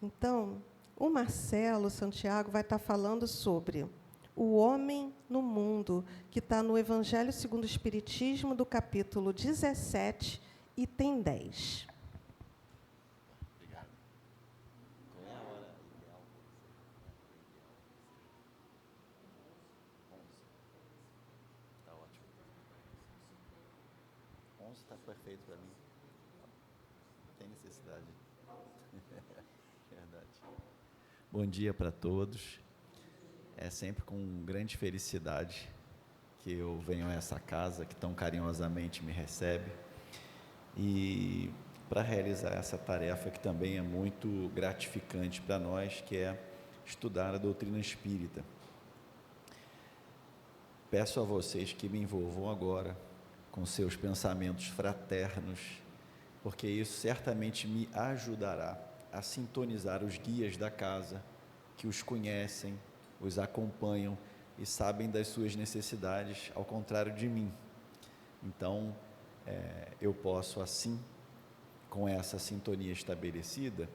Então, o Marcelo Santiago vai estar falando sobre o homem no mundo, que está no Evangelho segundo o Espiritismo, do capítulo 17, item 10. Obrigado. Qual é a hora ideal para você? 11. Está ótimo. 11 está perfeito para mim. Não tem necessidade. Verdade. Bom dia para todos. É sempre com grande felicidade que eu venho a essa casa que tão carinhosamente me recebe. E para realizar essa tarefa que também é muito gratificante para nós, que é estudar a doutrina espírita. Peço a vocês que me envolvam agora com seus pensamentos fraternos, porque isso certamente me ajudará a sintonizar os guias da casa, que os conhecem, os acompanham e sabem das suas necessidades, ao contrário de mim. Então, eu posso assim, com essa sintonia estabelecida,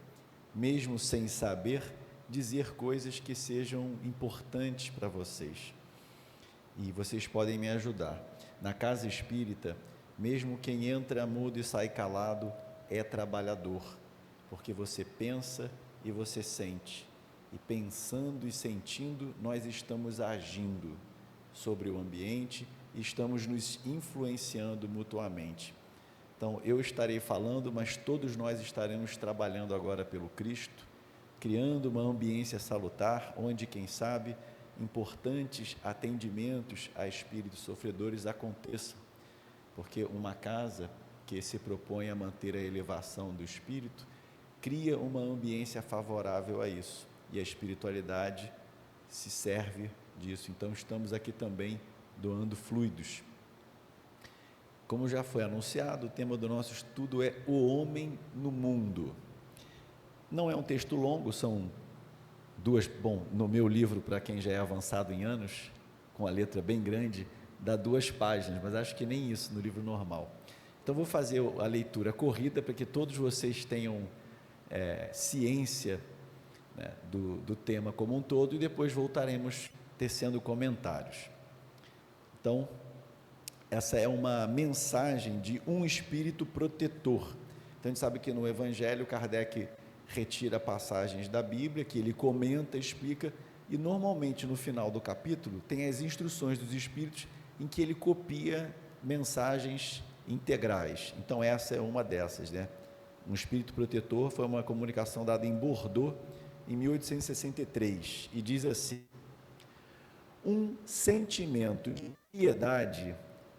mesmo sem saber, dizer coisas que sejam importantes para vocês. E vocês podem me ajudar. Na casa espírita, mesmo quem entra mudo e sai calado é trabalhador, porque você pensa e você sente. E pensando e sentindo, nós estamos agindo sobre o ambiente e estamos nos influenciando mutuamente. Então, eu estarei falando, mas todos nós estaremos trabalhando agora pelo Cristo, criando uma ambiência salutar, onde, quem sabe, importantes atendimentos a espíritos sofredores aconteçam, porque uma casa que se propõe a manter a elevação do espírito, cria uma ambiência favorável a isso, e a espiritualidade se serve disso. Então, estamos aqui também doando fluidos. Como já foi anunciado, o tema do nosso estudo é o homem no mundo. Não é um texto longo, são no meu livro, para quem já é avançado em anos, com a letra bem grande, dá 2 páginas, mas acho que nem isso no livro normal. Então, vou fazer a leitura corrida, para que todos vocês tenham ciência, né, do tema como um todo, e depois voltaremos tecendo comentários. Então, essa é uma mensagem de um espírito protetor. Então, a gente sabe que no Evangelho, Kardec retira passagens da Bíblia, que ele comenta, explica, e normalmente no final do capítulo tem as instruções dos espíritos, em que ele copia mensagens integrais. Então, essa é uma dessas, né? Um espírito protetor foi uma comunicação dada em Bordeaux, em 1863, e diz assim: um sentimento de piedade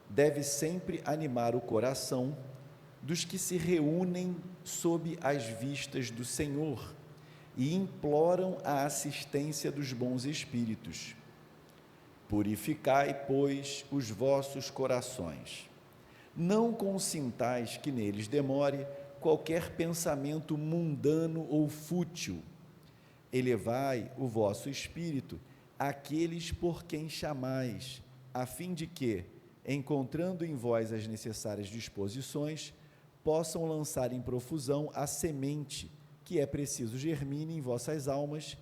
deve sempre animar o coração dos que se reúnem sob as vistas do Senhor e imploram a assistência dos bons espíritos. Purificai, pois, os vossos corações. Não consintais que neles demore qualquer pensamento mundano ou fútil. Elevai o vosso espírito àqueles por quem chamais, a fim de que, encontrando em vós as necessárias disposições, possam lançar em profusão a semente que é preciso germine em vossas almas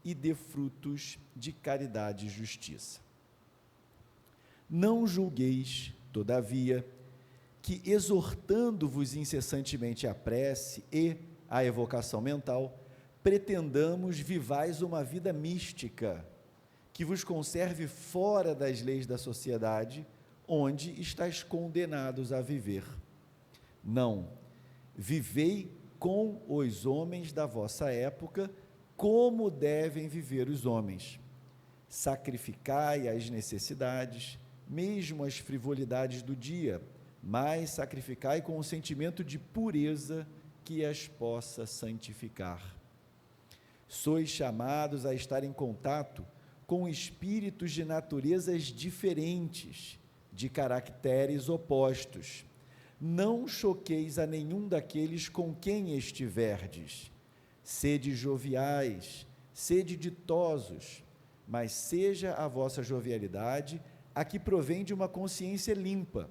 e dê frutos de caridade e justiça. Não julgueis, todavia, que exortando-vos incessantemente a prece e a evocação mental, pretendamos vivais uma vida mística, que vos conserve fora das leis da sociedade, onde estáis condenados a viver. Não, vivei com os homens da vossa época, como devem viver os homens. Sacrificai as necessidades, mesmo as frivolidades do dia, mas sacrificai com o sentimento de pureza que as possa santificar. Sois chamados a estar em contato com espíritos de naturezas diferentes, de caracteres opostos. Não choqueis a nenhum daqueles com quem estiverdes. Sede joviais, sede ditosos, mas seja a vossa jovialidade a que provém de uma consciência limpa.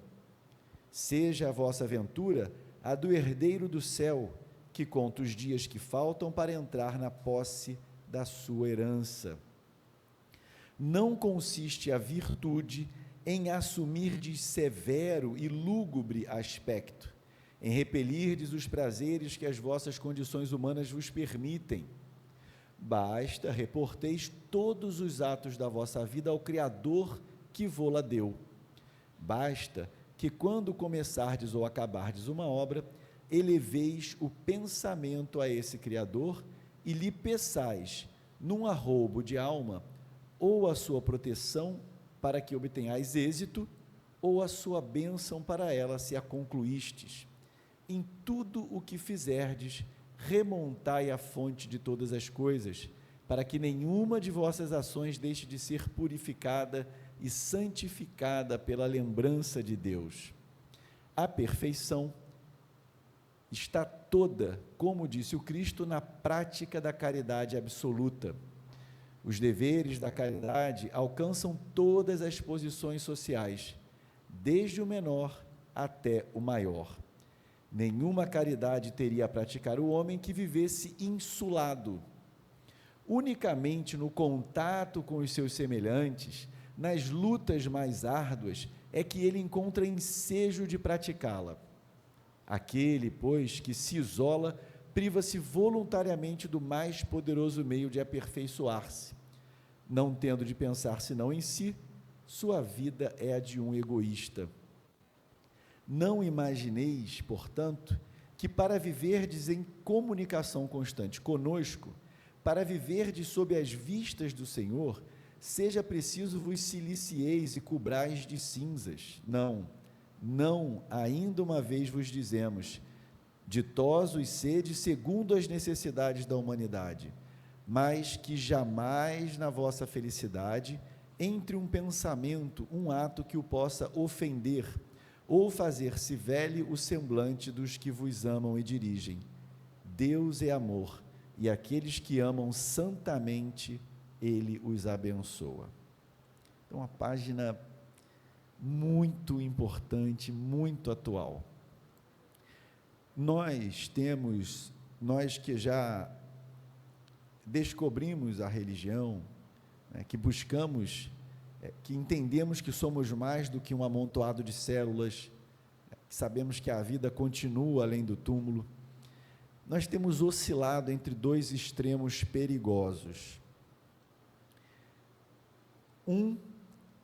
Seja a vossa aventura a do herdeiro do céu, que conta os dias que faltam para entrar na posse da sua herança. Não consiste a virtude em assumirdes severo e lúgubre aspecto, em repelirdes os prazeres que as vossas condições humanas vos permitem. Basta reporteis todos os atos da vossa vida ao Criador que vô-la deu. Basta que, quando começardes ou acabardes uma obra, eleveis o pensamento a esse Criador e lhe peçais, num arroubo de alma, ou a sua proteção para que obtenhais êxito, ou a sua bênção para ela se a concluístes. Em tudo o que fizerdes, remontai a fonte de todas as coisas, para que nenhuma de vossas ações deixe de ser purificada e santificada pela lembrança de Deus. A perfeição está toda, como disse o Cristo, na prática da caridade absoluta. Os deveres da caridade alcançam todas as posições sociais, desde o menor até o maior. Nenhuma caridade teria a praticar o homem que vivesse insulado. Unicamente no contato com os seus semelhantes, nas lutas mais árduas, é que ele encontra ensejo de praticá-la. Aquele, pois, que se isola, priva-se voluntariamente do mais poderoso meio de aperfeiçoar-se. Não tendo de pensar senão em si, sua vida é a de um egoísta. Não imagineis, portanto, que para viverdes em comunicação constante conosco, para viverdes sob as vistas do Senhor, seja preciso vos silicieis e cobrais de cinzas. Não, ainda uma vez vos dizemos, ditosos sede segundo as necessidades da humanidade, mas que jamais na vossa felicidade entre um pensamento, um ato que o possa ofender, ou fazer-se velho o semblante dos que vos amam e dirigem. Deus é amor, e aqueles que amam santamente, Ele os abençoa. Então, uma página muito importante, muito atual. Nós que já descobrimos a religião, que buscamos, que entendemos que somos mais do que um amontoado de células, que sabemos que a vida continua além do túmulo, nós temos oscilado entre dois extremos perigosos.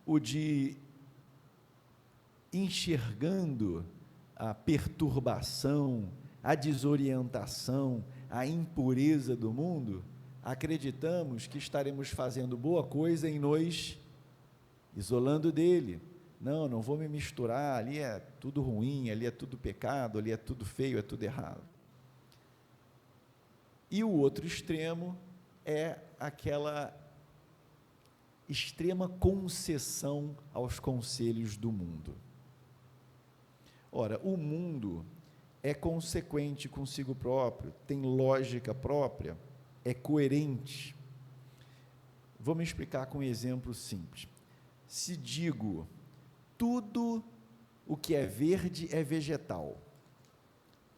O de enxergando a perturbação, a desorientação, a impureza do mundo, acreditamos que estaremos fazendo boa coisa em nos isolando dele. Não vou me misturar, ali é tudo ruim, ali é tudo pecado, ali é tudo feio, é tudo errado. E o outro extremo é aquela extrema concessão aos conselhos do mundo. Ora, o mundo é consequente consigo próprio, tem lógica própria, é coerente. Vou me explicar com um exemplo simples. Se digo, tudo o que é verde é vegetal.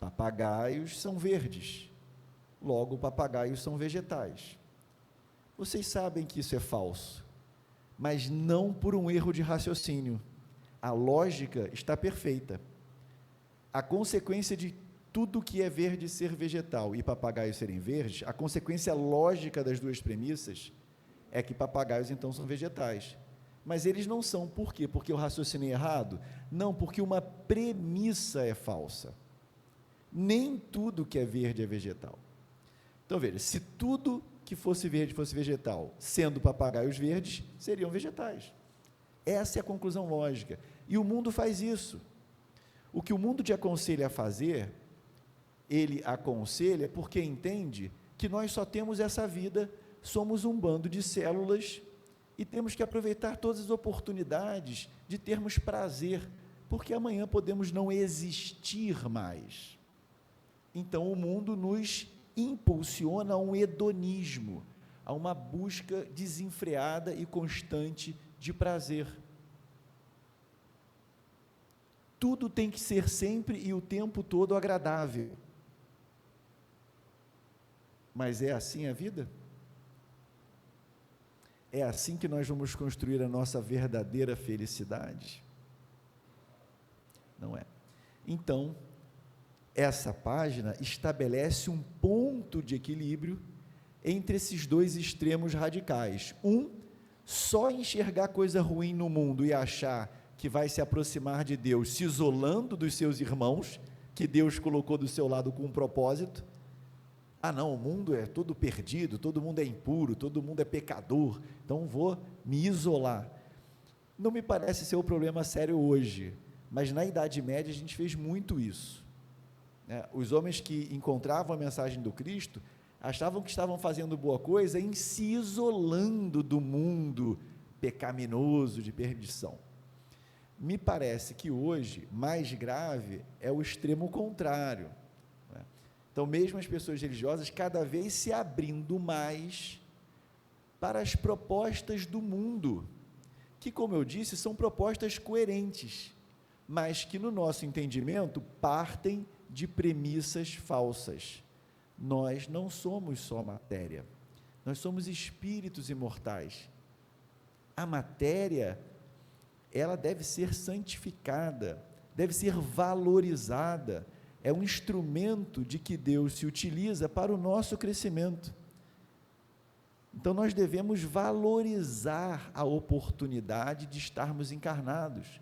Papagaios são verdes, logo papagaios são vegetais. Vocês sabem que isso é falso, mas não por um erro de raciocínio. A lógica está perfeita. A consequência de tudo que é verde ser vegetal e papagaios serem verdes, a consequência lógica das duas premissas é que papagaios então são vegetais. Mas eles não são. Por quê? Porque eu raciocinei errado? Não, porque uma premissa é falsa. Nem tudo que é verde é vegetal. Então veja, se tudo que fosse verde fosse vegetal, sendo papagaios verdes, seriam vegetais. Essa é a conclusão lógica. E o mundo faz isso. O que o mundo te aconselha a fazer, ele aconselha porque entende que nós só temos essa vida, somos um bando de células e temos que aproveitar todas as oportunidades de termos prazer, porque amanhã podemos não existir mais. Então o mundo nos impulsiona a um hedonismo, a uma busca desenfreada e constante de prazer. Tudo tem que ser sempre e o tempo todo agradável. Mas é assim a vida? É assim que nós vamos construir a nossa verdadeira felicidade? Não é. Então, essa página estabelece um ponto de equilíbrio entre esses dois extremos radicais. Só enxergar coisa ruim no mundo e achar que vai se aproximar de Deus, se isolando dos seus irmãos, que Deus colocou do seu lado com um propósito. Não, o mundo é todo perdido, todo mundo é impuro, todo mundo é pecador, então vou me isolar. Não me parece ser o problema sério hoje, mas na Idade Média a gente fez muito isso, né? Os homens que encontravam a mensagem do Cristo achavam que estavam fazendo boa coisa em se isolando do mundo pecaminoso de perdição. Me parece que hoje, mais grave, é o extremo contrário, né? Então, mesmo as pessoas religiosas, cada vez se abrindo mais para as propostas do mundo, que, como eu disse, são propostas coerentes, mas que, no nosso entendimento, partem de premissas falsas. Nós não somos só matéria, nós somos espíritos imortais. A matéria, ela deve ser santificada, deve ser valorizada, é um instrumento de que Deus se utiliza para o nosso crescimento. Então, nós devemos valorizar a oportunidade de estarmos encarnados,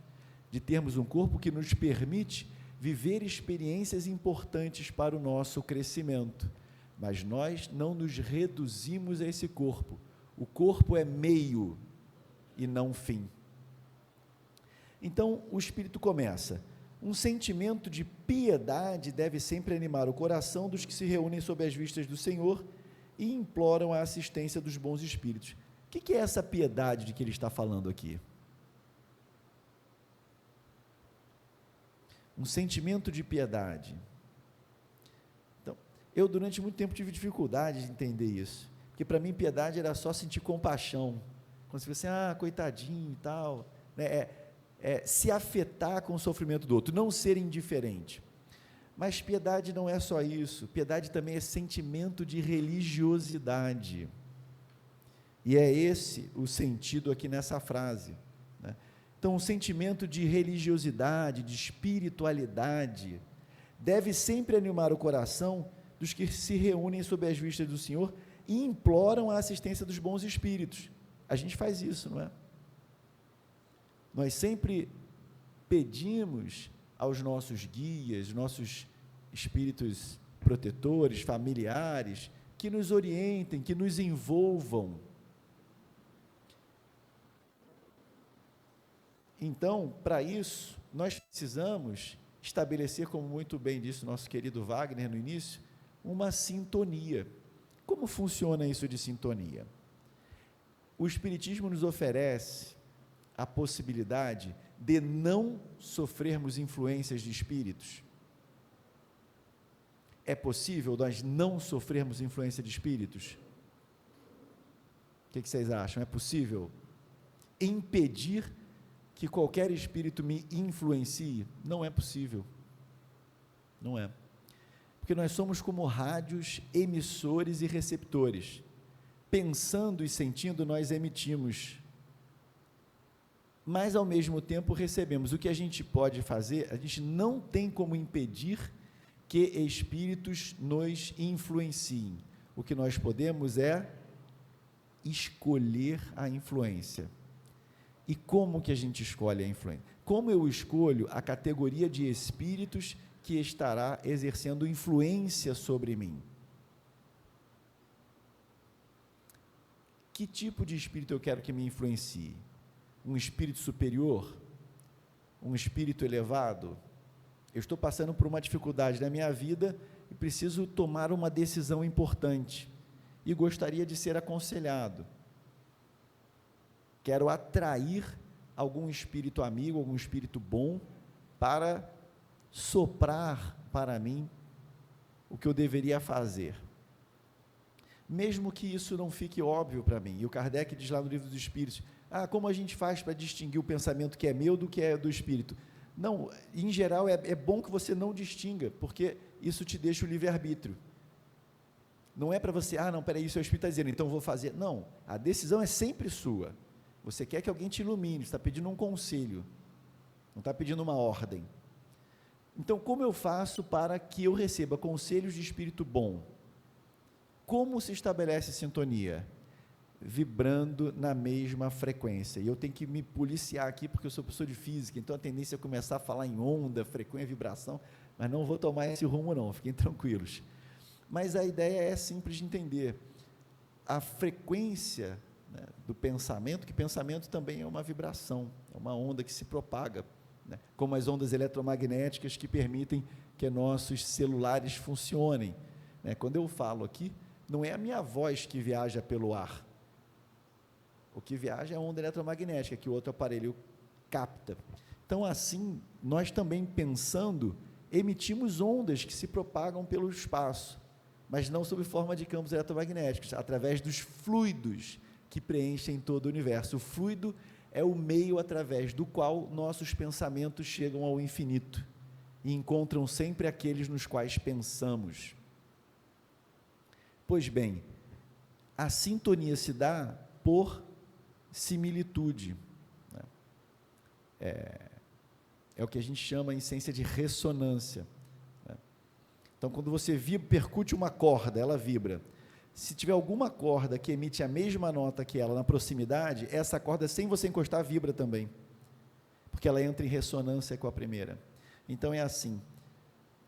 de termos um corpo que nos permite viver experiências importantes para o nosso crescimento, mas nós não nos reduzimos a esse corpo. O corpo é meio e não fim. Então, o Espírito começa: um sentimento de piedade deve sempre animar o coração dos que se reúnem sob as vistas do Senhor e imploram a assistência dos bons espíritos. O que é essa piedade de que ele está falando aqui? Um sentimento de piedade. Então, eu durante muito tempo tive dificuldade de entender isso, porque para mim piedade era só sentir compaixão, quando você fala assim, coitadinho e tal, né? Se afetar com o sofrimento do outro, não ser indiferente. Mas piedade não é só isso, piedade também é sentimento de religiosidade, e é esse o sentido aqui nessa frase, né? Então, o sentimento de religiosidade, de espiritualidade, deve sempre animar o coração dos que se reúnem sob as vistas do Senhor e imploram a assistência dos bons espíritos. A gente faz isso, não é? Nós sempre pedimos aos nossos guias, nossos espíritos protetores, familiares, que nos orientem, que nos envolvam. Então, para isso, nós precisamos estabelecer, como muito bem disse o nosso querido Wagner no início, uma sintonia. Como funciona isso de sintonia? O Espiritismo nos oferece a possibilidade de não sofrermos influências de espíritos. É possível nós não sofrermos influência de espíritos? O que vocês acham? É possível impedir que qualquer espírito me influencie? Não é possível. Não é. Porque nós somos como rádios emissores e receptores. Pensando e sentindo, nós emitimos, mas ao mesmo tempo recebemos. O que a gente pode fazer, a gente não tem como impedir que espíritos nos influenciem. O que nós podemos é escolher a influência. E como que a gente escolhe a influência? Como eu escolho a categoria de espíritos que estará exercendo influência sobre mim? Que tipo de espírito eu quero que me influencie? Um espírito superior? Um espírito elevado? Eu estou passando por uma dificuldade na minha vida e preciso tomar uma decisão importante e gostaria de ser aconselhado. Quero atrair algum espírito amigo, algum espírito bom, para soprar para mim o que eu deveria fazer. Mesmo que isso não fique óbvio para mim, e o Kardec diz lá no Livro dos Espíritos, como a gente faz para distinguir o pensamento que é meu do que é do espírito? Não, em geral é bom que você não distinga, porque isso te deixa o livre-arbítrio. Não é para você, não, peraí, o seu Espírito está dizendo, então eu vou fazer. Não, a decisão é sempre sua. Você quer que alguém te ilumine, você está pedindo um conselho, não está pedindo uma ordem. Então, como eu faço para que eu receba conselhos de espírito bom? Como se estabelece sintonia? Vibrando na mesma frequência. E eu tenho que me policiar aqui, porque eu sou professor de física, então a tendência é começar a falar em onda, frequência, vibração, mas não vou tomar esse rumo não, fiquem tranquilos. Mas a ideia é simples de entender. A frequência, né, do pensamento, que pensamento também é uma vibração, é uma onda que se propaga, né, como as ondas eletromagnéticas que permitem que nossos celulares funcionem, né. Quando eu falo aqui, não é a minha voz que viaja pelo ar, o que viaja é a onda eletromagnética que o outro aparelho capta. Então, assim, nós também pensando, emitimos ondas que se propagam pelo espaço, mas não sob forma de campos eletromagnéticos, através dos fluidos que preenchem todo o universo. O fluido é o meio através do qual nossos pensamentos chegam ao infinito e encontram sempre aqueles nos quais pensamos. Pois bem, a sintonia se dá por similitude, né? É o que a gente chama em ciência de ressonância, né? Então, quando você percute uma corda, ela vibra. Se tiver alguma corda que emite a mesma nota que ela na proximidade, essa corda, sem você encostar, vibra também, porque ela entra em ressonância com a primeira. Então, é assim,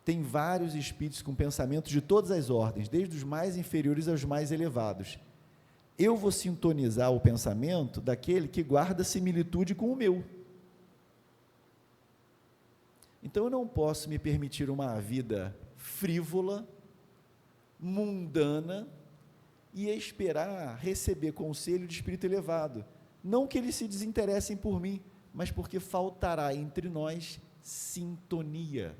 tem vários espíritos com pensamentos de todas as ordens, desde os mais inferiores aos mais elevados. Eu vou sintonizar o pensamento daquele que guarda similitude com o meu. Então, eu não posso me permitir uma vida frívola, mundana, e esperar receber conselho de espírito elevado. Não que eles se desinteressem por mim, mas porque faltará entre nós sintonia.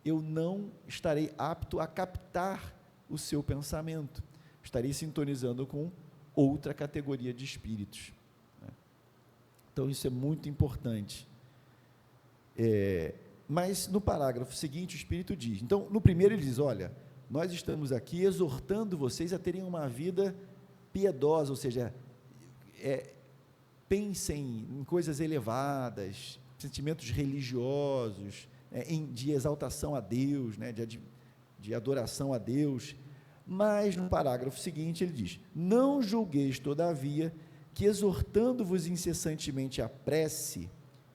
Eu não estarei apto a captar o seu pensamento. Estarei sintonizando com outra categoria de espíritos, né? Então, isso é muito importante. Mas, no parágrafo seguinte, o Espírito diz, então, no primeiro ele diz, olha, nós estamos aqui exortando vocês a terem uma vida piedosa, ou seja, pensem em coisas elevadas, sentimentos religiosos, de exaltação a Deus, né, de adoração a Deus. Mas, no parágrafo seguinte, ele diz, não julgueis, todavia, que exortando-vos incessantemente a prece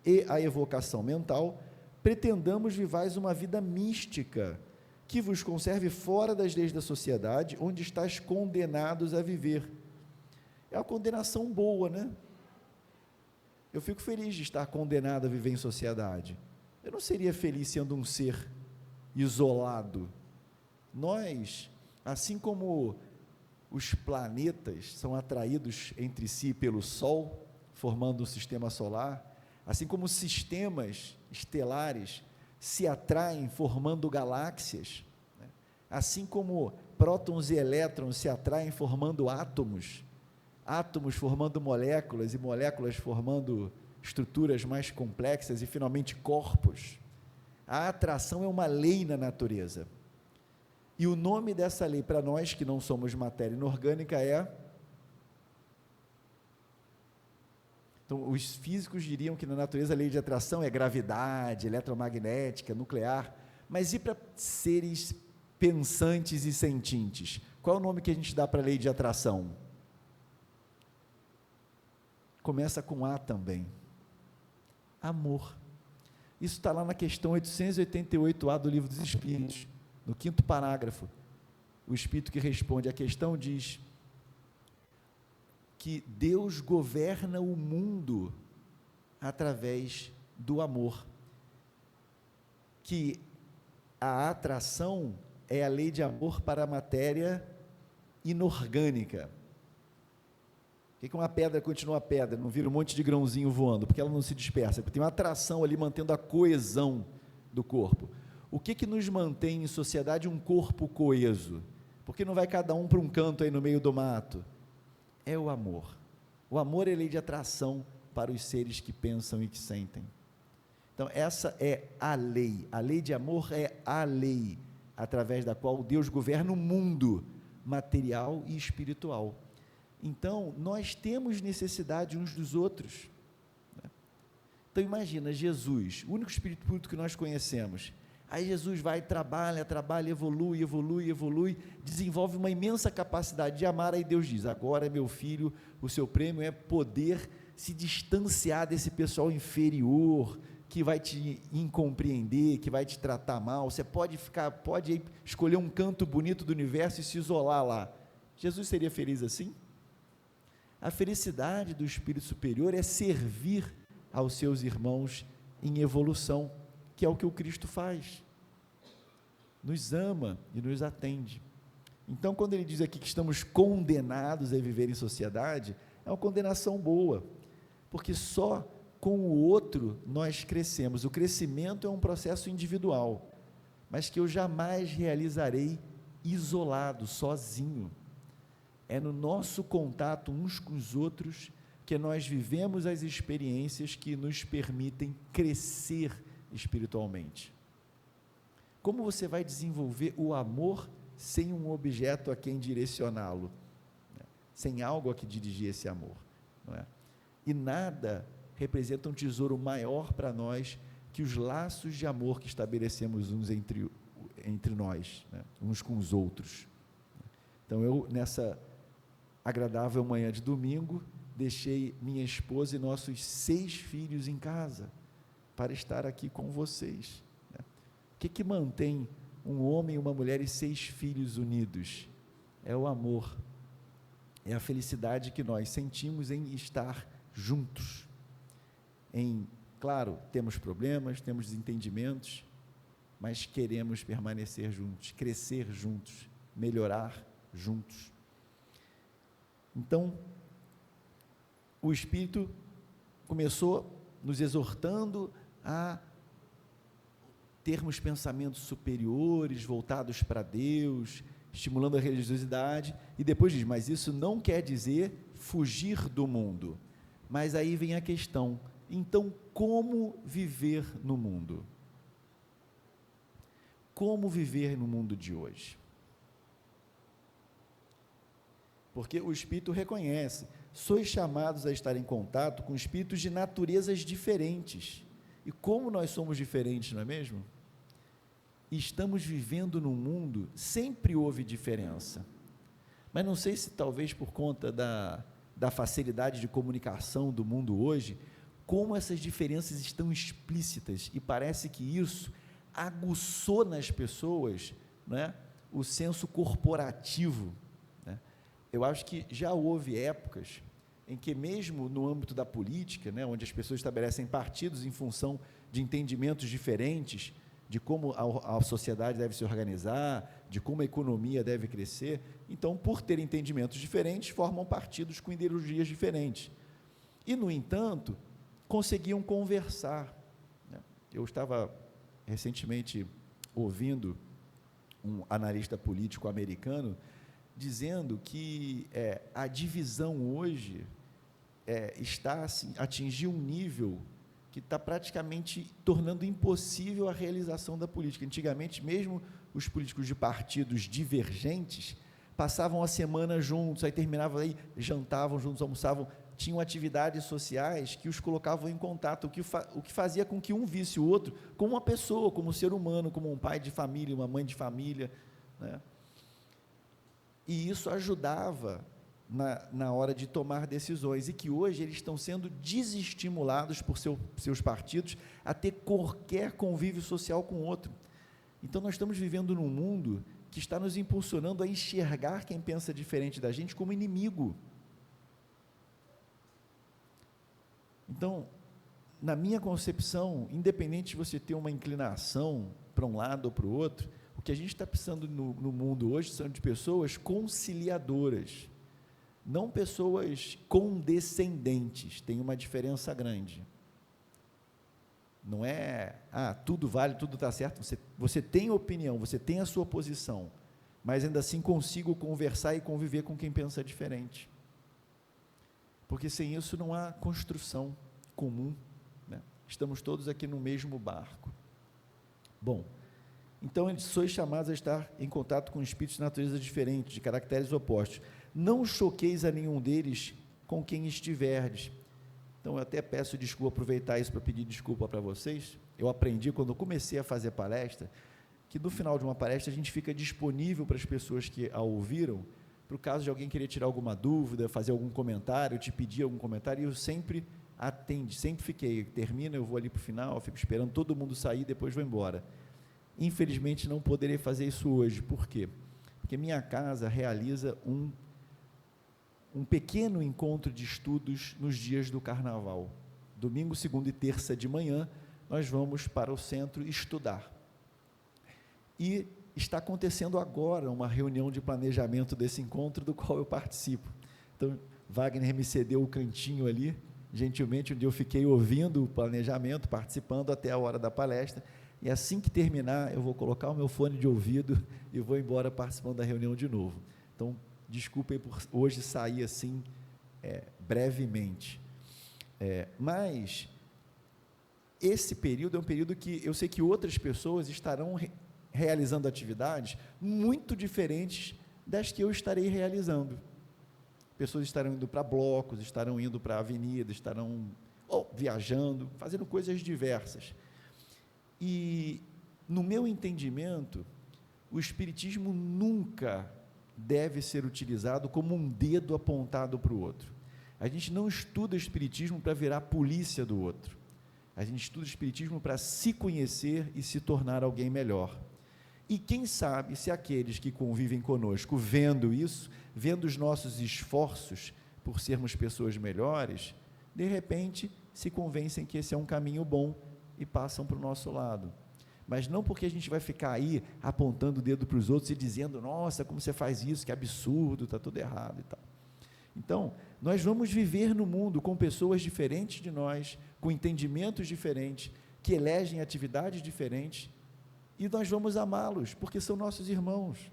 e a evocação mental, pretendamos vivais uma vida mística, que vos conserve fora das leis da sociedade, onde estáis condenados a viver. É uma condenação boa, né? Eu fico feliz de estar condenado a viver em sociedade. Eu não seria feliz sendo um ser isolado. Nós, assim como os planetas são atraídos entre si pelo Sol, formando um sistema solar, assim como os sistemas estelares se atraem formando galáxias, né? Assim como prótons e elétrons se atraem formando átomos, átomos formando moléculas e moléculas formando estruturas mais complexas e finalmente corpos. A atração é uma lei na natureza. E o nome dessa lei, para nós que não somos matéria inorgânica, é... Então, os físicos diriam que na natureza a lei de atração é gravidade, eletromagnética, nuclear, mas e para seres pensantes e sentientes? Qual é o nome que a gente dá para a lei de atração? Começa com A também. Amor. Isso está lá na questão 888A do Livro dos Espíritos, no 5º parágrafo. O Espírito que responde à questão diz que Deus governa o mundo através do amor, que a atração é a lei de amor para a matéria inorgânica. Por que uma pedra continua pedra, não vira um monte de grãozinho voando? Porque ela não se dispersa, porque tem uma atração ali mantendo a coesão do corpo. O que nos mantém em sociedade um corpo coeso? Porque não vai cada um para um canto aí no meio do mato? É o amor. O amor é lei de atração para os seres que pensam e que sentem. Então, essa é a lei. A lei de amor é a lei através da qual Deus governa o mundo, material e espiritual. Então, nós temos necessidade uns dos outros. Então, imagina, Jesus, o único Espírito puro que nós conhecemos. Aí Jesus vai, trabalha, evolui, desenvolve uma imensa capacidade de amar, aí Deus diz, agora, meu filho, o seu prêmio é poder se distanciar desse pessoal inferior, que vai te incompreender, que vai te tratar mal, você pode escolher um canto bonito do universo e se isolar lá. Jesus seria feliz assim? A felicidade do espírito superior é servir aos seus irmãos em evolução, que é o que o Cristo faz, nos ama e nos atende. Então, quando ele diz aqui que estamos condenados a viver em sociedade, é uma condenação boa, porque só com o outro nós crescemos. O crescimento é um processo individual, mas que eu jamais realizarei isolado, sozinho. É no nosso contato uns com os outros que nós vivemos as experiências que nos permitem crescer espiritualmente. Como você vai desenvolver o amor sem um objeto a quem direcioná-lo, sem algo a que dirigir esse amor, não é? E nada representa um tesouro maior para nós que os laços de amor que estabelecemos uns entre nós, né? Uns com os outros. Então, eu, nessa agradável manhã de domingo, deixei minha esposa e nossos 6 filhos em casa, para estar aqui com vocês. O que mantém um homem, uma mulher e 6 filhos unidos? É o amor, é a felicidade que nós sentimos em estar juntos. Claro, temos problemas, temos desentendimentos, mas queremos permanecer juntos, crescer juntos, melhorar juntos. Então, o Espírito começou nos exortando a termos pensamentos superiores, voltados para Deus, estimulando a religiosidade, e depois diz, mas isso não quer dizer fugir do mundo. Mas aí vem a questão, então como viver no mundo? Como viver no mundo de hoje? Porque o Espírito reconhece, sois chamados a estar em contato com espíritos de naturezas diferentes. E como nós somos diferentes, não é mesmo? E estamos vivendo num mundo, sempre houve diferença. Mas não sei se talvez por conta da facilidade de comunicação do mundo hoje, como essas diferenças estão explícitas, e parece que isso aguçou nas pessoas, né, o senso corporativo. Eu acho que já houve épocas em que mesmo no âmbito da política, né, onde as pessoas estabelecem partidos em função de entendimentos diferentes, de como a sociedade deve se organizar, de como a economia deve crescer, então, por ter entendimentos diferentes, formam partidos com ideologias diferentes. E, no entanto, conseguiam conversar. Eu estava recentemente ouvindo um analista político americano dizendo que a divisão hoje está assim, atingiu um nível que está praticamente tornando impossível a realização da política. Antigamente, mesmo os políticos de partidos divergentes passavam a semana juntos, aí terminavam, aí jantavam juntos, almoçavam, tinham atividades sociais que os colocavam em contato, o que fazia com que um visse o outro como uma pessoa, como um ser humano, como um pai de família, uma mãe de família, né? E isso ajudava na hora de tomar decisões, e que hoje eles estão sendo desestimulados por seus partidos a ter qualquer convívio social com o outro. Então, nós estamos vivendo num mundo que está nos impulsionando a enxergar quem pensa diferente da gente como inimigo. Então, na minha concepção, independente de você ter uma inclinação para um lado ou para o outro, o que a gente está precisando no mundo hoje são de pessoas conciliadoras, não pessoas condescendentes. Tem uma diferença grande. Não é, tudo vale, tudo está certo. Você tem opinião, você tem a sua posição, mas ainda assim consigo conversar e conviver com quem pensa diferente. Porque sem isso não há construção comum, né? Estamos todos aqui no mesmo barco. Bom, Então, sois chamados a estar em contato com espíritos de natureza diferente, de caracteres opostos. Não choqueis a nenhum deles com quem estiverdes. Então, eu até peço desculpa, aproveitar isso para pedir desculpa para vocês. Eu aprendi, quando eu comecei a fazer palestra, que no final de uma palestra a gente fica disponível para as pessoas que a ouviram, para o caso de alguém querer tirar alguma dúvida, fazer algum comentário, te pedir algum comentário, e eu sempre atendo, sempre fiquei, termina, eu vou ali para o final, eu fico esperando todo mundo sair, depois vou embora. Infelizmente, não poderei fazer isso hoje. Por quê? Porque minha casa realiza um pequeno encontro de estudos nos dias do carnaval. Domingo, segunda e terça de manhã, nós vamos para o centro estudar. E está acontecendo agora uma reunião de planejamento desse encontro, do qual eu participo. Então, Wagner me cedeu o cantinho ali, gentilmente, onde eu fiquei ouvindo o planejamento, participando até a hora da palestra, e assim que terminar, eu vou colocar o meu fone de ouvido e vou embora participando da reunião de novo. Então, desculpem por hoje sair assim, brevemente. Mas, esse período é um período que eu sei que outras pessoas estarão realizando atividades muito diferentes das que eu estarei realizando. Pessoas estarão indo para blocos, estarão indo para avenidas, estarão viajando, fazendo coisas diversas. E, no meu entendimento, o Espiritismo nunca deve ser utilizado como um dedo apontado para o outro. A gente não estuda o Espiritismo para virar polícia do outro. A gente estuda o Espiritismo para se conhecer e se tornar alguém melhor. E quem sabe se aqueles que convivem conosco, vendo isso, vendo os nossos esforços por sermos pessoas melhores, de repente se convencem que esse é um caminho bom e passam para o nosso lado. Mas não porque a gente vai ficar aí apontando o dedo para os outros e dizendo, nossa, como você faz isso, que absurdo, está tudo errado e tal. Então, nós vamos viver no mundo com pessoas diferentes de nós, com entendimentos diferentes, que elegem atividades diferentes, e nós vamos amá-los, porque são nossos irmãos,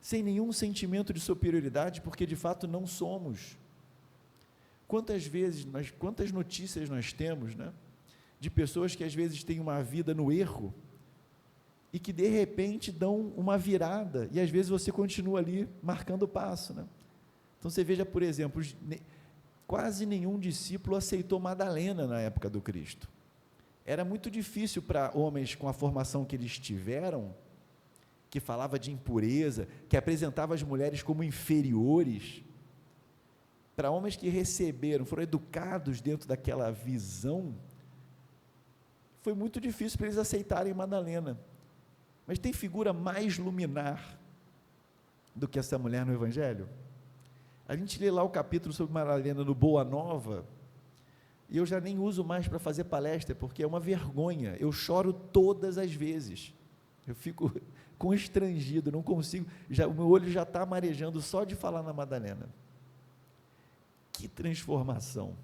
sem nenhum sentimento de superioridade, porque de fato não somos. Quantas notícias nós temos, né, de pessoas que às vezes têm uma vida no erro, e que de repente dão uma virada, e às vezes você continua ali, marcando o passo, né? Então você veja, por exemplo, quase nenhum discípulo aceitou Madalena na época do Cristo. Era muito difícil para homens com a formação que eles tiveram, que falava de impureza, que apresentava as mulheres como inferiores, para homens que receberam, foram educados dentro daquela visão, foi muito difícil para eles aceitarem Madalena. Mas tem figura mais luminar do que essa mulher no Evangelho? A gente lê lá o capítulo sobre Madalena no Boa Nova, e eu já nem uso mais para fazer palestra, porque é uma vergonha, eu choro todas as vezes, eu fico constrangido, não consigo, o meu olho já está marejando só de falar na Madalena. Que transformação!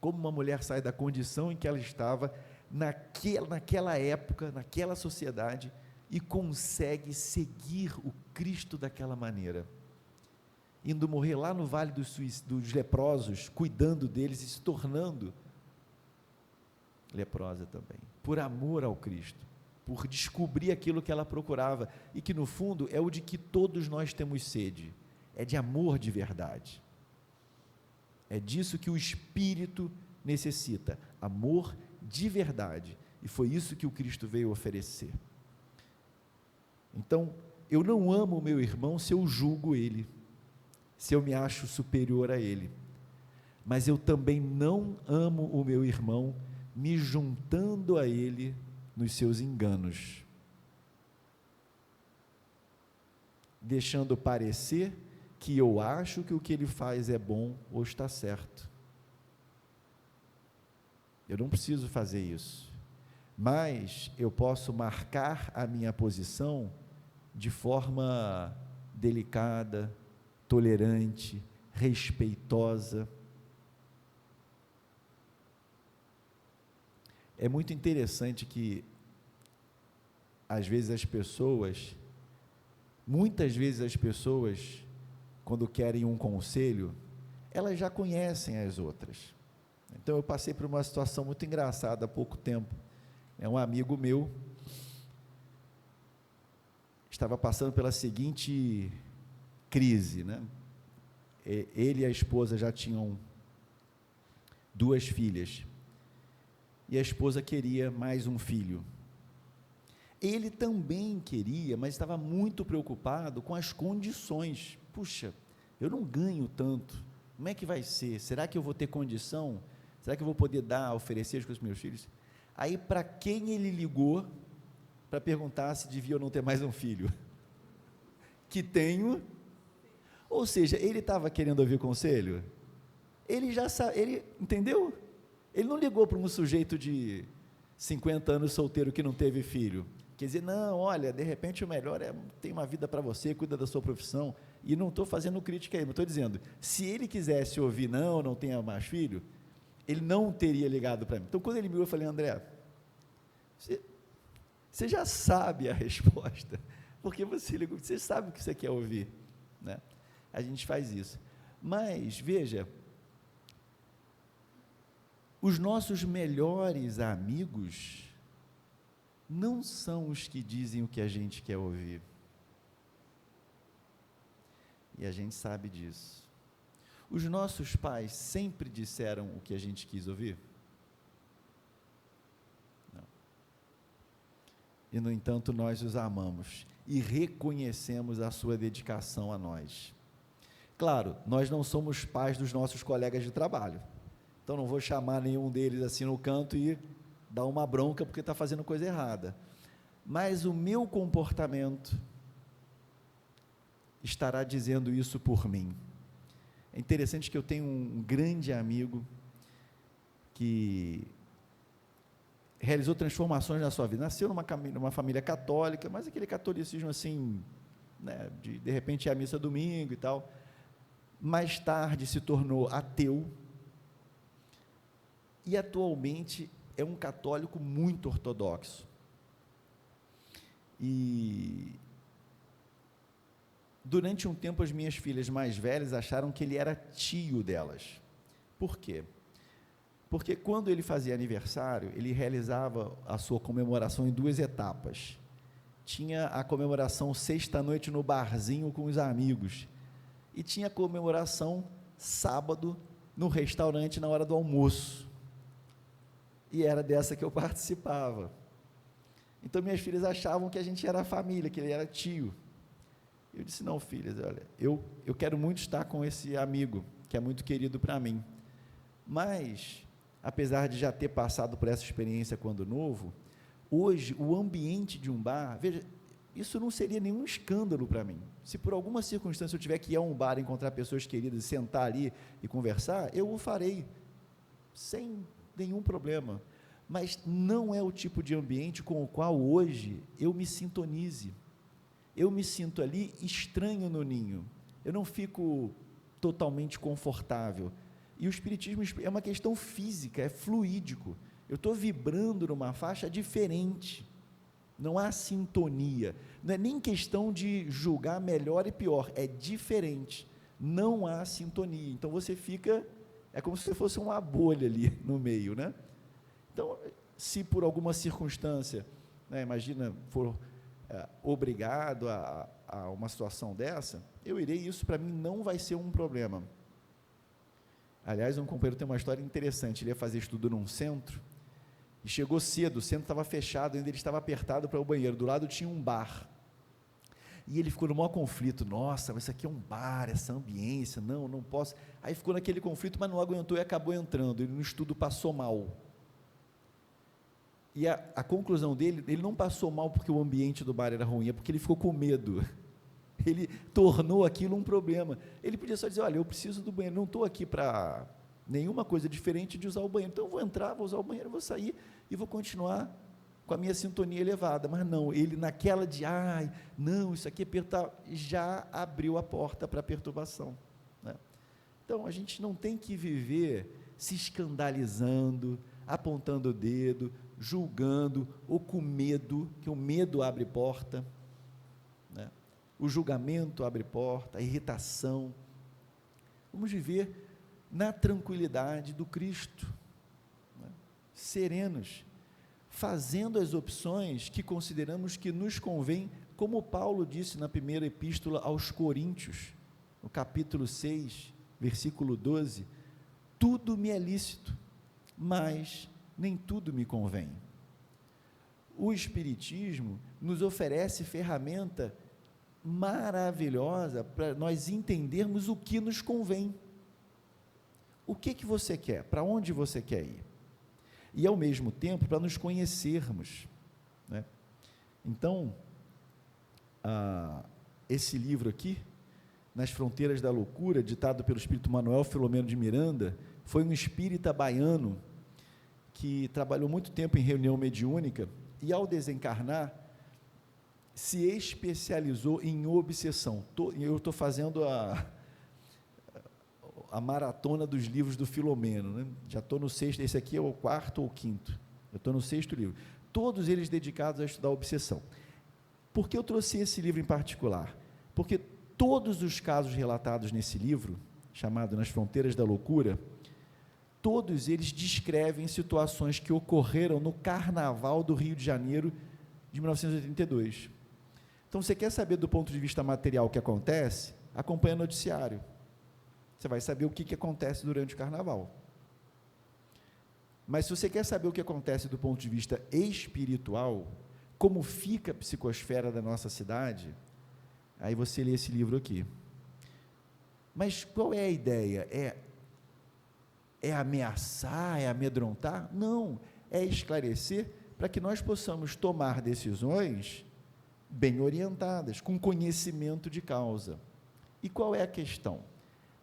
Como uma mulher sai da condição em que ela estava, naquela época, naquela sociedade, e consegue seguir o Cristo daquela maneira, indo morrer lá no Vale dos Leprosos, cuidando deles e se tornando leprosa também, por amor ao Cristo, por descobrir aquilo que ela procurava, e que no fundo é o de que todos nós temos sede, é de amor de verdade, é disso que o Espírito necessita, amor de verdade, e foi isso que o Cristo veio oferecer. Então, eu não amo o meu irmão se eu julgo ele, se eu me acho superior a ele, mas eu também não amo o meu irmão me juntando a ele nos seus enganos, deixando parecer que eu acho que o que ele faz é bom ou está certo. Eu não preciso fazer isso, mas eu posso marcar a minha posição de forma delicada, tolerante, respeitosa. É muito interessante que, às vezes muitas vezes as pessoas, quando querem um conselho, elas já conhecem as outras. Então, eu passei por uma situação muito engraçada há pouco tempo. Um amigo meu estava passando pela seguinte crise, né? Ele e a esposa já tinham 2 filhas, e a esposa queria mais um filho. Ele também queria, mas estava muito preocupado com as condições. Puxa, eu não ganho tanto, como é que vai ser? Será que eu vou ter condição? Será que eu vou poder oferecer as coisas para os meus filhos? Aí, para quem ele ligou para perguntar se devia ou não ter mais um filho? Que tenho. Ou seja, ele estava querendo ouvir conselho? Ele já sabe, ele entendeu? Ele não ligou para um sujeito de 50 anos solteiro que não teve filho. Quer dizer, não, olha, de repente o melhor é ter uma vida para você, cuida da sua profissão. E não estou fazendo crítica aí, mas estou dizendo, se ele quisesse ouvir, não tenha mais filho, ele não teria ligado para mim. Então, quando ele me ligou, eu falei, André, você já sabe a resposta, porque você ligou, você sabe o que você quer ouvir, né? A gente faz isso. Mas, veja, os nossos melhores amigos não são os que dizem o que a gente quer ouvir. E a gente sabe disso. Os nossos pais sempre disseram o que a gente quis ouvir? Não. E, no entanto, nós os amamos e reconhecemos a sua dedicação a nós. Claro, nós não somos pais dos nossos colegas de trabalho, então não vou chamar nenhum deles assim no canto e dar uma bronca porque está fazendo coisa errada, mas o meu comportamento estará dizendo isso por mim. É interessante que eu tenho um grande amigo que realizou transformações na sua vida, nasceu numa família católica, mas aquele catolicismo assim, né, de repente é a missa domingo e tal. Mais tarde se tornou ateu e atualmente é um católico muito ortodoxo. E durante um tempo as minhas filhas mais velhas acharam que ele era tio delas. Por quê? Porque quando ele fazia aniversário, ele realizava a sua comemoração em 2 etapas. Tinha a comemoração sexta-noite no barzinho com os amigos, e tinha a comemoração sábado no restaurante na hora do almoço, e era dessa que eu participava. Então minhas filhas achavam que a gente era família, que ele era tio. Eu disse, não, filhas, olha, eu quero muito estar com esse amigo, que é muito querido para mim, mas, apesar de já ter passado por essa experiência quando novo, hoje o ambiente de um bar, veja, isso não seria nenhum escândalo para mim. Se por alguma circunstância eu tiver que ir a um bar, encontrar pessoas queridas, sentar ali e conversar, eu o farei, sem nenhum problema, mas não é o tipo de ambiente com o qual hoje eu me sintonize. Eu me sinto ali estranho no ninho, eu não fico totalmente confortável, e o espiritismo é uma questão física, é fluídico, eu estou vibrando numa faixa diferente, não há sintonia, não é nem questão de julgar melhor e pior, é diferente, não há sintonia, então você fica, é como se você fosse uma bolha ali no meio, né? Então, se por alguma circunstância, né, imagina, for obrigado a uma situação dessa, eu irei, isso para mim não vai ser um problema. Aliás, um companheiro tem uma história interessante, ele ia fazer estudo num centro, e chegou cedo, o centro estava fechado, ainda ele estava apertado para o banheiro, do lado tinha um bar, e ele ficou no maior conflito, nossa, mas isso aqui é um bar, essa ambiência, não posso, aí ficou naquele conflito, mas não aguentou e acabou entrando, ele no estudo passou mal, e a conclusão dele, ele não passou mal porque o ambiente do bar era ruim, é porque ele ficou com medo, ele tornou aquilo um problema, ele podia só dizer, olha, eu preciso do banheiro, não estou aqui para nenhuma coisa diferente de usar o banheiro, então eu vou entrar, vou usar o banheiro, vou sair, e vou continuar com a minha sintonia elevada, mas não, ele naquela de, não, isso aqui é perturbar, já abriu a porta para a perturbação, né? Então, a gente não tem que viver se escandalizando, apontando o dedo, julgando, ou com medo, que o medo abre porta, né? O julgamento abre porta, a irritação. Vamos viver na tranquilidade do Cristo, né? Serenos, fazendo as opções que consideramos que nos convém como Paulo disse na primeira epístola aos Coríntios, no capítulo 6, versículo 12, tudo me é lícito, mas nem tudo me convém. O Espiritismo nos oferece ferramenta maravilhosa para nós entendermos o que nos convém. O que você quer? Para onde você quer ir? E, ao mesmo tempo, para nos conhecermos, né? Então, esse livro aqui, Nas Fronteiras da Loucura, ditado pelo espírito Manuel Filomeno de Miranda, foi um espírita baiano que trabalhou muito tempo em reunião mediúnica e, ao desencarnar, se especializou em obsessão. Eu estou fazendo a maratona dos livros do Filomeno, né? Já estou no sexto, esse aqui é o quarto ou quinto, eu estou no sexto livro, todos eles dedicados a estudar a obsessão. Por que eu trouxe esse livro em particular? Porque todos os casos relatados nesse livro, chamado Nas Fronteiras da Loucura, todos eles descrevem situações que ocorreram no Carnaval do Rio de Janeiro de 1982. Então, você quer saber do ponto de vista material o que acontece? Acompanha o noticiário. Você vai saber o que acontece durante o Carnaval. Mas se você quer saber o que acontece do ponto de vista espiritual, como fica a psicosfera da nossa cidade, aí você lê esse livro aqui. Mas qual é a ideia? É ameaçar, é amedrontar? Não, é esclarecer para que nós possamos tomar decisões bem orientadas, com conhecimento de causa. E qual é a questão?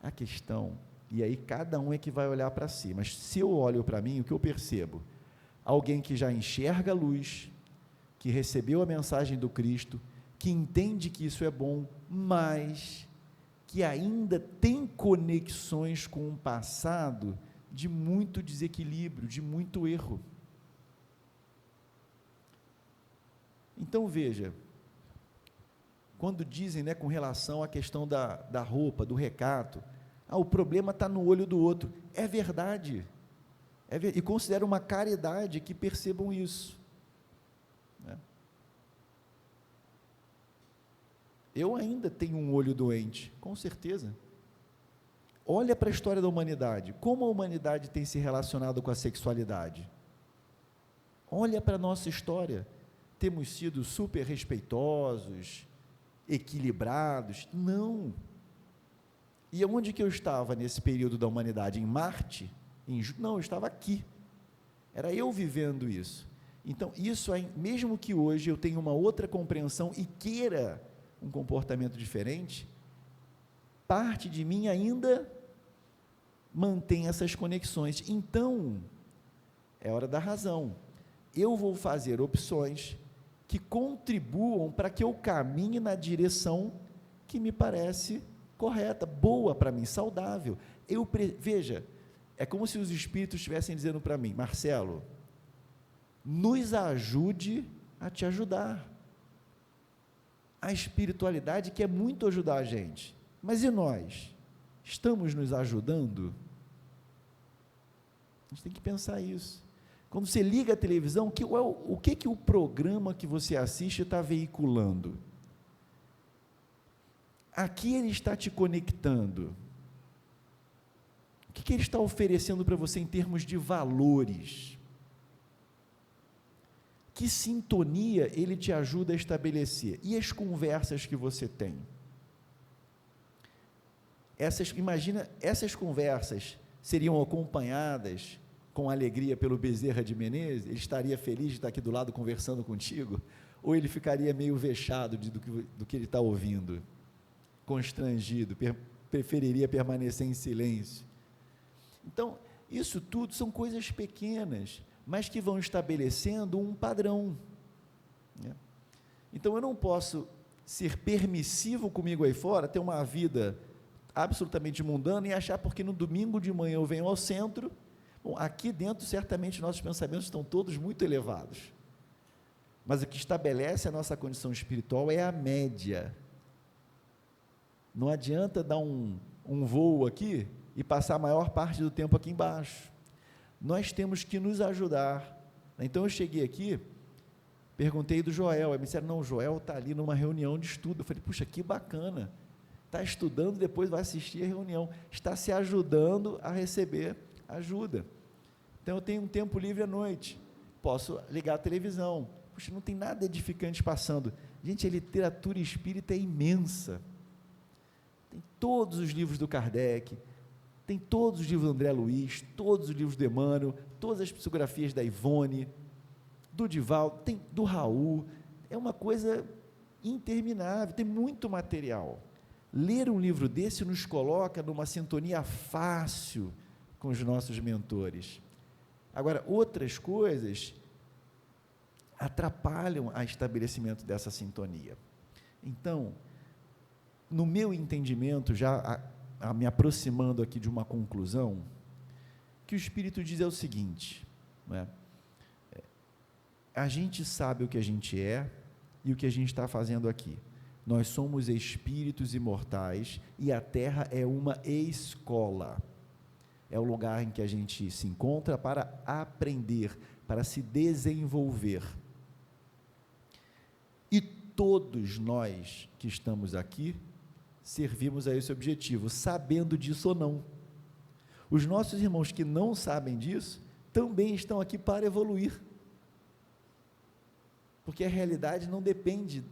A questão, e aí cada um é que vai olhar para si, mas se eu olho para mim, o que eu percebo? Alguém que já enxerga a luz, que recebeu a mensagem do Cristo, que entende que isso é bom, mas que ainda tem conexões com um passado de muito desequilíbrio, de muito erro. Então, veja, quando dizem, né, com relação à questão da roupa, do recato, o problema está no olho do outro, é verdade, e considero uma caridade que percebam isso, né? Eu ainda tenho um olho doente, com certeza. Olha para a história da humanidade, como a humanidade tem se relacionado com a sexualidade. Olha para a nossa história, temos sido super respeitosos, equilibrados? Não. E onde que eu estava nesse período da humanidade? Em Marte? Não, eu estava aqui. Era eu vivendo isso. Então, isso aí, mesmo que hoje eu tenha uma outra compreensão e queira um comportamento diferente, parte de mim ainda mantém essas conexões. Então, é hora da razão. Eu vou fazer opções que contribuam para que eu caminhe na direção que me parece correta, boa para mim, saudável. Veja, é como se os espíritos estivessem dizendo para mim: Marcelo, nos ajude a te ajudar. A espiritualidade quer muito ajudar a gente, mas e nós? Estamos nos ajudando? A gente tem que pensar isso. Quando você liga a televisão, o que o programa que você assiste está veiculando? Aqui ele está te conectando. O que ele está oferecendo para você em termos de valores? Que sintonia ele te ajuda a estabelecer? E as conversas que você tem? Imagina, essas conversas seriam acompanhadas com alegria pelo Bezerra de Menezes? Ele estaria feliz de estar aqui do lado conversando contigo? Ou ele ficaria meio vexado do que ele está ouvindo? Constrangido, preferiria permanecer em silêncio? Então, isso tudo são coisas pequenas, mas que vão estabelecendo um padrão, né? Então, eu não posso ser permissivo comigo aí fora, ter uma vida absolutamente mundana e achar porque no domingo de manhã eu venho ao centro. Bom, aqui dentro certamente nossos pensamentos estão todos muito elevados, mas o que estabelece a nossa condição espiritual é a média. Não adianta dar um voo aqui e passar a maior parte do tempo aqui embaixo. Nós temos que nos ajudar. Então eu cheguei aqui Perguntei do Joel, aí me disseram, não, o Joel está ali numa reunião de estudo. Eu falei, puxa, que bacana, está estudando, depois vai assistir a reunião, está se ajudando a receber ajuda. Então, eu tenho um tempo livre à noite, posso ligar a televisão, puxa, não tem nada edificante passando. Gente, a literatura espírita é imensa, tem todos os livros do Kardec, tem todos os livros do André Luiz, todos os livros do Emmanuel, todas as psicografias da Ivone, do Divaldo, tem do Raul, é uma coisa interminável, tem muito material. Ler um livro desse nos coloca numa sintonia fácil com os nossos mentores. Agora, outras coisas atrapalham o estabelecimento dessa sintonia. Então, no meu entendimento, já me aproximando aqui de uma conclusão, que o Espírito diz é o seguinte, né? A gente sabe o que a gente é e o que a gente está fazendo aqui. Nós somos espíritos imortais e a Terra é uma escola. É o lugar em que a gente se encontra para aprender, para se desenvolver. E todos nós que estamos aqui servimos a esse objetivo, sabendo disso ou não. Os nossos irmãos que não sabem disso também estão aqui para evoluir. Porque a realidade não depende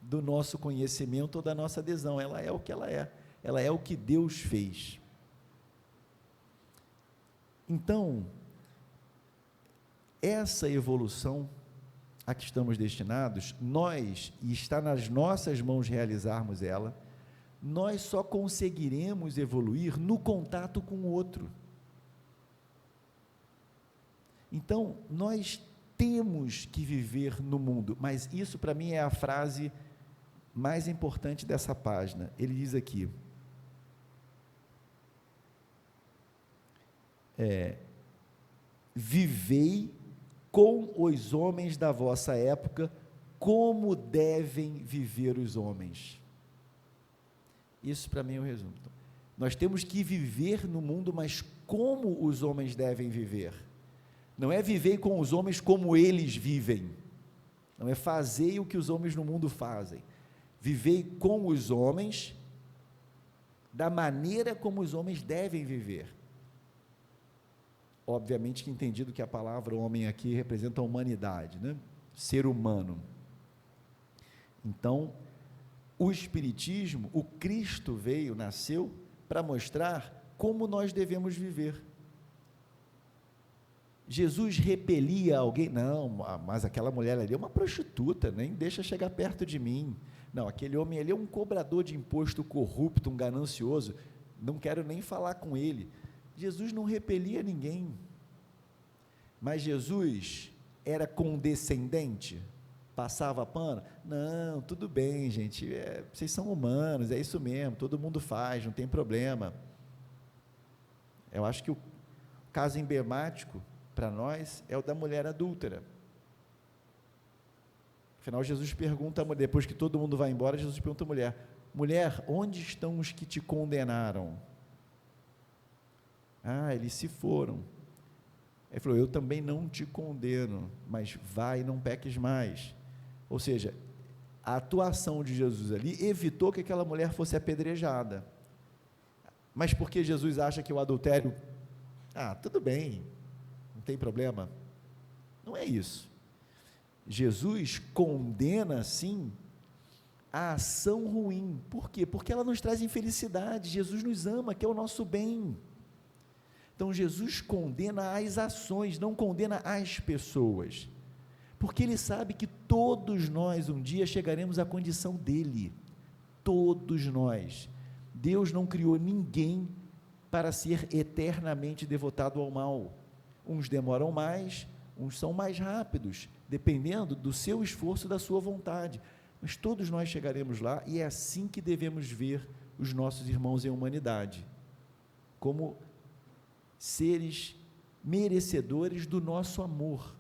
do nosso conhecimento ou da nossa adesão, ela é o que ela é o que Deus fez. Então, essa evolução a que estamos destinados, e está nas nossas mãos realizarmos ela, nós só conseguiremos evoluir no contato com o outro. Então, nós temos que viver no mundo, mas isso para mim é a frase mais importante dessa página. Ele diz aqui, vivei com os homens da vossa época, como devem viver os homens. Isso para mim é o resumo. Então, nós temos que viver no mundo, mas como os homens devem viver? Não é viver com os homens como eles vivem, não é fazer o que os homens no mundo fazem, vivei com os homens da maneira como os homens devem viver. Obviamente que entendido que a palavra homem aqui representa a humanidade, né? Ser humano. Então, o Espiritismo, o Cristo nasceu para mostrar como nós devemos viver. Jesus repelia alguém? Não, mas aquela mulher ali é uma prostituta, nem deixa chegar perto de mim. Não, aquele homem ali é um cobrador de imposto corrupto, um ganancioso, não quero nem falar com ele. Jesus não repelia ninguém, mas Jesus era condescendente, passava pano? Não, tudo bem, gente, vocês são humanos, é isso mesmo, todo mundo faz, não tem problema. Eu acho que o caso emblemático para nós é o da mulher adúltera. Afinal, Jesus pergunta, depois que todo mundo vai embora, Jesus pergunta à mulher, mulher, onde estão os que te condenaram? Eles se foram. Ele falou, eu também não te condeno, mas vai e não peques mais. Ou seja, a atuação de Jesus ali evitou que aquela mulher fosse apedrejada. Mas porque Jesus acha que o adultério, tudo bem, não tem problema. Não é isso. Jesus condena, sim, a ação ruim. Por quê? Porque ela nos traz infelicidade. Jesus nos ama, quer o nosso bem. Então, Jesus condena as ações, não condena as pessoas, porque Ele sabe que todos nós um dia chegaremos à condição dEle, todos nós. Deus não criou ninguém para ser eternamente devotado ao mal. Uns demoram mais, uns são mais rápidos, dependendo do seu esforço, da sua vontade, mas todos nós chegaremos lá, e é assim que devemos ver os nossos irmãos em humanidade, como seres merecedores do nosso amor.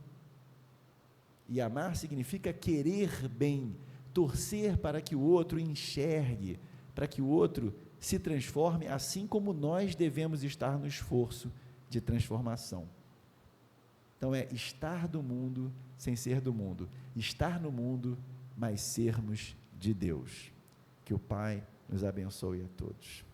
E amar significa querer bem, torcer para que o outro enxergue, para que o outro se transforme, assim como nós devemos estar no esforço de transformação. Então é estar do mundo sem ser do mundo, estar no mundo, mas sermos de Deus. Que o Pai nos abençoe a todos.